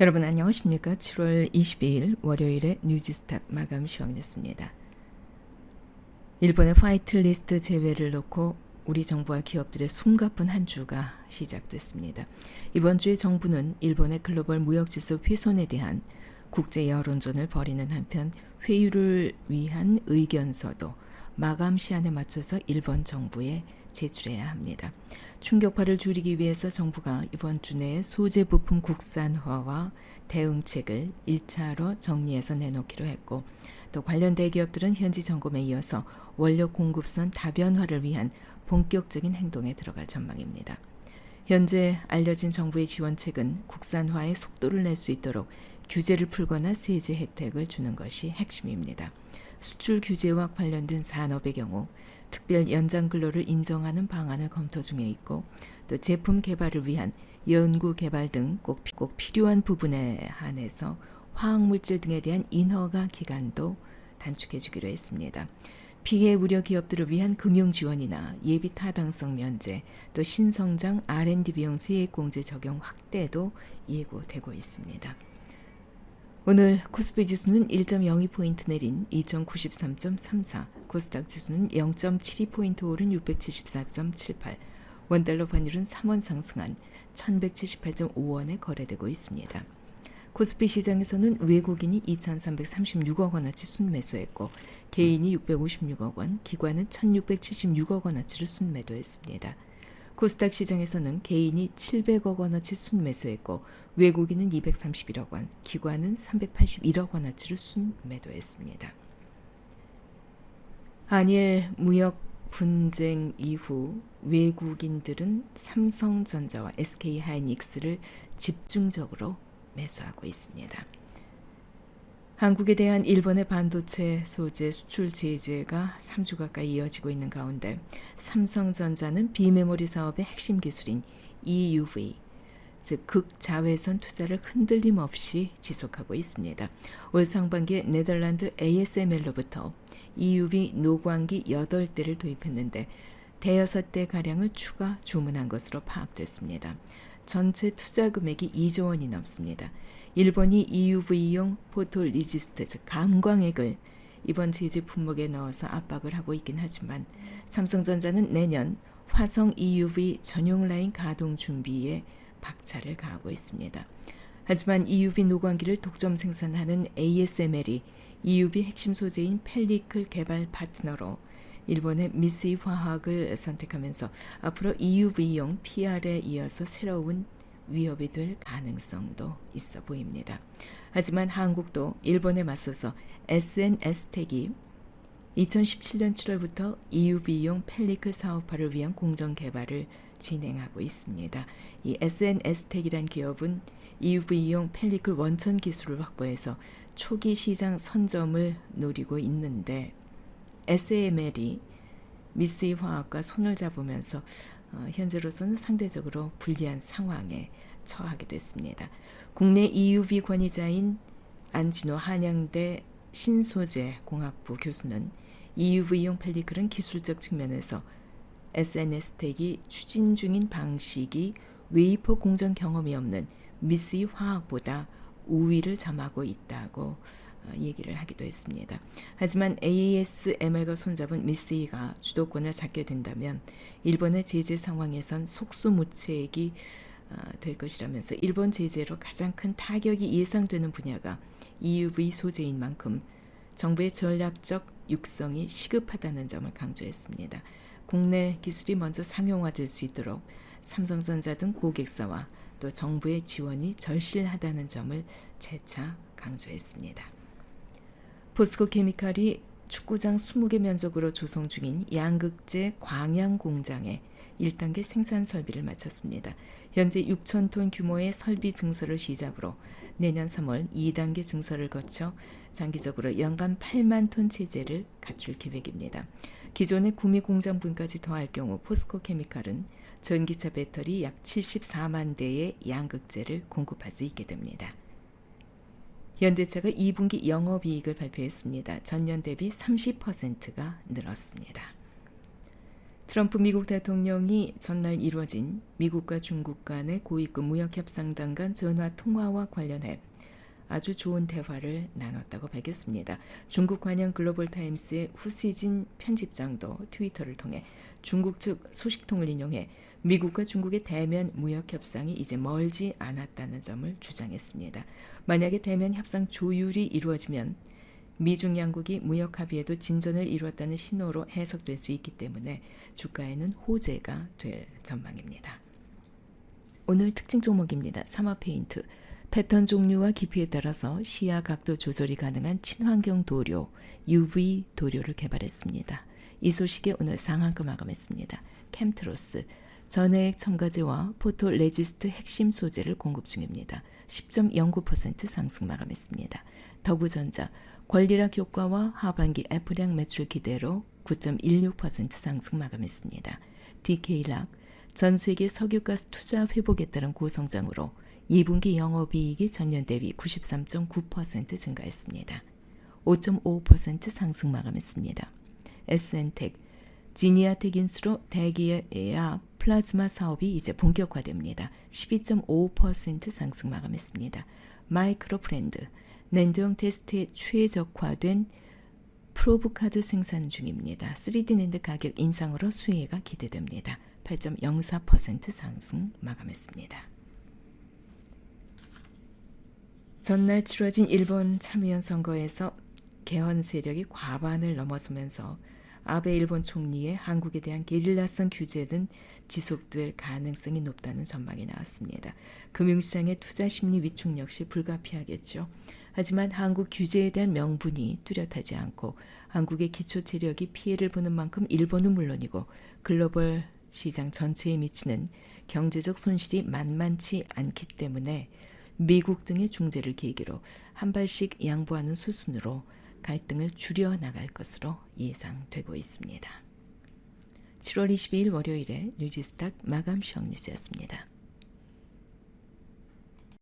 여러분 안녕하십니까? 7월 22일 월요일에 뉴지스탁 마감 시황이었습니다. 일본의 화이트리스트 제외를 놓고 우리 정부와 기업들의 숨가쁜 한 주가 시작됐습니다. 이번 주에 정부는 일본의 글로벌 무역지수 훼손에 대한 국제 여론전을 벌이는 한편 회유를 위한 의견서도 마감 시한에 맞춰서 일본 정부에 제출해야 합니다. 충격파를 줄이기 위해서 정부가 이번 주 내에 소재 부품 국산화와 대응책을 1차로 정리해서 내놓기로 했고, 또 관련 대기업들은 현지 점검에 이어서 원료 공급선 다변화를 위한 본격적인 행동에 들어갈 전망입니다. 현재 알려진 정부의 지원책은 국산화의 속도를 낼 수 있도록 규제를 풀거나 세제 혜택을 주는 것이 핵심입니다. 수출 규제와 관련된 산업의 경우 특별 연장 근로를 인정하는 방안을 검토 중에 있고, 또 제품 개발을 위한 연구 개발 등 꼭 필요한 부분에 한해서 화학물질 등에 대한 인허가 기간도 단축해 주기로 했습니다. 피해 우려 기업들을 위한 금융 지원이나 예비 타당성 면제, 또 신성장 R&D 비용 세액공제 적용 확대도 예고되고 있습니다. 오늘 코스피 지수는 1.02포인트 내린 2093.34, 코스닥 지수는 0.72포인트 오른 674.78, 원달러 환율은 3원 상승한 1178.5원에 거래되고 있습니다. 코스피 시장에서는 외국인이 2,336억 원어치 순매수했고, 개인이 656억 원, 기관은 1,676억 원어치를 순매도했습니다. 코스닥 시장에서는 개인이 700억 원어치 순매수했고, 외국인은 231억 원, 기관은 381억 원어치를 순매도했습니다. 한일 무역 분쟁 이후 외국인들은 삼성전자와 SK하이닉스를 집중적으로 매수하고 있습니다. 한국에 대한 일본의 반도체 소재 수출 제재가 3주 가까이 이어지고 있는 가운데 삼성전자는 비메모리 사업의 핵심 기술인 EUV, 즉 극자외선 투자를 흔들림 없이 지속하고 있습니다. 올 상반기에 네덜란드 ASML로부터 EUV 노광기 8대를 도입했는데 대여섯 대 가량을 추가 주문한 것으로 파악됐습니다. 전체 투자 금액이 2조 원이 넘습니다. 일본이 EUV용 포토리지스트, 즉 감광액을 이번 제재 품목에 넣어서 압박을 하고 있긴 하지만 삼성전자는 내년 화성 EUV 전용 라인 가동 준비에 박차를 가하고 있습니다. 하지만 EUV 노광기를 독점 생산하는 ASML이 EUV 핵심 소재인 펠리클 개발 파트너로 일본의 미쓰이 화학을 선택하면서 앞으로 EUV용 PR에 이어서 새로운 위협이 될 가능성도 있어 보입니다. 하지만 한국도 일본에 맞서서 SNS텍이 2017년 7월부터 EUV용 펠리클 사업화를 위한 공정 개발을 진행하고 있습니다. 이 SNS텍이란 기업은 EUV용 펠리클 원천 기술을 확보해서 초기 시장 선점을 노리고 있는데 SML이 미쓰이 화학과 손을 잡으면서 현재로서는 상대적으로 불리한 상황에 처하게 됐습니다. 국내 EUV 권위자인 안진호 한양대 신소재공학부 교수는 EUV용 펠리클은 기술적 측면에서 SNS텍이 추진 중인 방식이 웨이퍼 공정 경험이 없는 미쓰이 화학보다 우위를 점하고 있다고 얘기를 하기도 했습니다. 하지만 ASML과 손잡은 미쓰이가 주도권을 잡게 된다면 일본의 제재 상황에선 속수무책이 될 것이라면서 일본 제재로 가장 큰 타격이 예상되는 분야가 EUV 소재인 만큼 정부의 전략적 육성이 시급하다는 점을 강조했습니다. 국내 기술이 먼저 상용화될 수 있도록 삼성전자 등 고객사와 또 정부의 지원이 절실하다는 점을 재차 강조했습니다. 포스코케미칼이 축구장 20개 면적으로 조성 중인 양극재 광양 공장에 1단계 생산 설비를 마쳤습니다. 현재 6,000톤 규모의 설비 증설을 시작으로 내년 3월 2단계 증설을 거쳐 장기적으로 연간 8만 톤 체제를 갖출 계획입니다. 기존의 구미 공장분까지 더할 경우 포스코케미칼은 전기차 배터리 약 74만 대의 양극재를 공급할 수 있게 됩니다. 현대차가 2분기 영업이익을 발표했습니다. 전년 대비 30%가 늘었습니다. 트럼프 미국 대통령이 전날 이루어진 미국과 중국 간의 고위급 무역협상단 간 전화 통화와 관련해 아주 좋은 대화를 나눴다고 밝혔습니다. 중국 관영 글로벌타임스의 후시진 편집장도 트위터를 통해 중국 측 소식통을 인용해 미국과 중국의 대면 무역 협상이 이제 멀지 않았다는 점을 주장했습니다. 만약에 대면 협상 조율이 이루어지면 미중 양국이 무역 합의에도 진전을 이루었다는 신호로 해석될 수 있기 때문에 주가에는 호재가 될 전망입니다. 오늘 특징 종목입니다. 삼화페인트. 패턴 종류와 깊이에 따라서 시야 각도 조절이 가능한 친환경 도료, UV 도료를 개발했습니다. 이 소식에 오늘 상한가 마감했습니다. 캠트로스. 전해액 첨가제와 포토 레지스트 핵심 소재를 공급 중입니다. 10.09% 상승 마감했습니다. 더구전자. 권리락 효과와 하반기 애플향 매출 기대로 9.16% 상승 마감했습니다. DK락. 전 세계 석유가스 투자 회복에 따른 고성장으로 2분기 영업이익이 전년 대비 93.9% 증가했습니다. 5.5% 상승 마감했습니다. SN텍. 지니아텍 인수로 대기업 플라즈마 사업이 이제 본격화됩니다. 12.5% 상승 마감했습니다. 마이크로브랜드. 낸드형 테스트에 최적화된 프로브 카드 생산 중입니다. 3D 낸드 가격 인상으로 수혜가 기대됩니다. 8.04% 상승 마감했습니다. 전날 치러진 일본 참의원 선거에서 개헌 세력이 과반을 넘어서면서 아베 일본 총리의 한국에 대한 게릴라성 규제는 지속될 가능성이 높다는 전망이 나왔습니다. 금융시장의 투자 심리 위축 역시 불가피하겠죠. 하지만 한국 규제에 대한 명분이 뚜렷하지 않고 한국의 기초 체력이 피해를 보는 만큼 일본은 물론이고 글로벌 시장 전체에 미치는 경제적 손실이 만만치 않기 때문에 미국 등의 중재를 계기로 한 발씩 양보하는 수순으로 갈등을 줄여나갈 것으로 예상되고 있습니다. 7월 22일 월요일에 뉴지스탁 마감 시황 뉴스였습니다.